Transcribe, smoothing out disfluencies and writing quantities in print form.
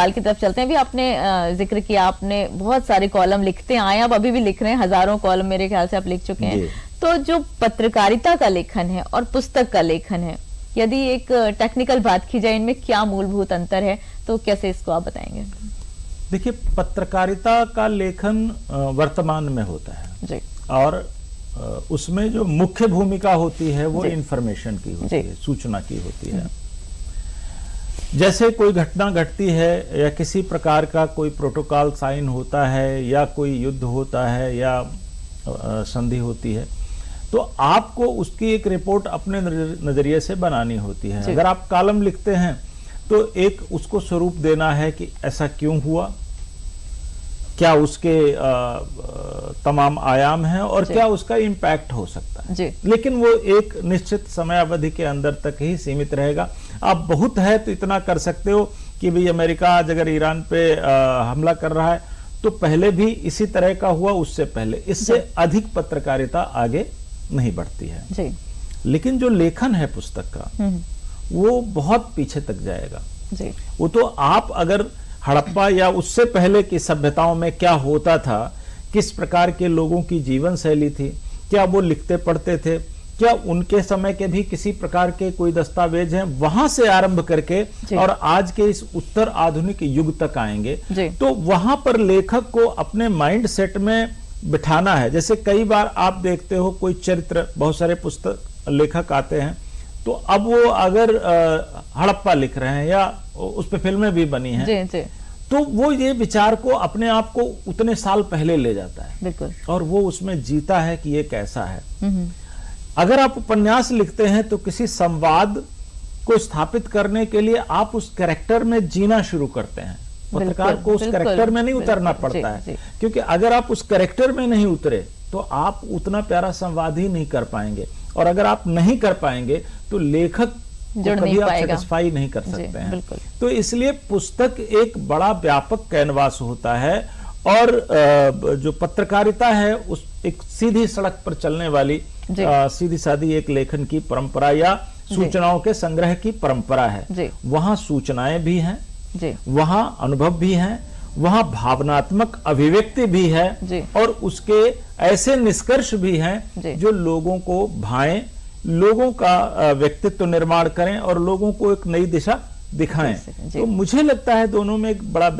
सवाल की तरफ चलते हैं। भी आपने जिक्र किया, आपने बहुत सारे कॉलम लिखते आए, आप अभी भी लिख रहे हैं, हजारों कॉलम मेरे ख्याल से आप लिख चुके हैं। तो जो पत्रकारिता का लेखन है और पुस्तक का लेखन है, यदि एक टेक्निकल बात की जाए, इनमें क्या मूलभूत अंतर है, तो कैसे इसको आप बताएंगे? देखिए, पत्रकारिता का लेखन वर्तमान में होता है जी। और उसमें जो मुख्य भूमिका होती है वो इंफॉर्मेशन की होती है, सूचना की होती है। जैसे कोई घटना घटती है या किसी प्रकार का कोई प्रोटोकॉल साइन होता है या कोई युद्ध होता है या संधि होती है, तो आपको उसकी एक रिपोर्ट अपने नजरिए से बनानी होती है। अगर आप कॉलम लिखते हैं तो एक उसको स्वरूप देना है कि ऐसा क्यों हुआ, क्या उसके तमाम आयाम हैं और क्या उसका इम्पैक्ट हो सकता है। लेकिन वो एक निश्चित समय अवधि के अंदर तक ही सीमित रहेगा। आप बहुत है तो इतना कर सकते हो कि भाई अमेरिका आज अगर ईरान पे हमला कर रहा है तो पहले भी इसी तरह का हुआ, उससे पहले, इससे अधिक पत्रकारिता आगे नहीं बढ़ती है जी। लेकिन जो लेखन है पुस्तक का वो बहुत पीछे तक जाएगा जी। वो तो आप अगर हड़प्पा या उससे पहले की सभ्यताओं में क्या होता था, किस प्रकार के लोगों की जीवन शैली थी, क्या वो लिखते पढ़ते थे, क्या उनके समय के भी किसी प्रकार के कोई दस्तावेज हैं, वहां से आरंभ करके और आज के इस उत्तर आधुनिक युग तक आएंगे, तो वहां पर लेखक को अपने माइंड सेट में बिठाना है। जैसे कई बार आप देखते हो कोई चरित्र, बहुत सारे पुस्तक लेखक आते हैं, तो अब वो अगर हड़प्पा लिख रहे हैं या उस पे फिल्में भी बनी हैं, तो वो ये विचार को अपने आप को उतने साल पहले ले जाता है बिल्कुल, और वो उसमें जीता है कि ये कैसा है। अगर आप उपन्यास लिखते हैं तो किसी संवाद को स्थापित करने के लिए आप उस कैरेक्टर में जीना शुरू करते हैं। पत्रकार को उस कैरेक्टर में नहीं उतरना पड़ता है, क्योंकि अगर आप उस कैरेक्टर में नहीं उतरे तो आप उतना प्यारा संवाद ही नहीं कर पाएंगे, और अगर आप नहीं कर पाएंगे तो लेखक कभी आप सेटिस्फाई नहीं कर सकते हैं। तो इसलिए पुस्तक एक बड़ा व्यापक कैनवास होता है, और जो पत्रकारिता है उस एक सीधी सड़क पर चलने वाली सीधी सादी एक लेखन की परंपरा या सूचनाओं के संग्रह की परंपरा है। वहां सूचनाएं भी हैं, वहां अनुभव भी हैं, वहां भावनात्मक अभिव्यक्ति भी है, और उसके ऐसे निष्कर्ष भी हैं जो लोगों को भाएं, लोगों का व्यक्तित्व निर्माण करें और लोगों को एक नई दिशा दिखाएं। तो मुझे लगता है दोनों में एक बड़ा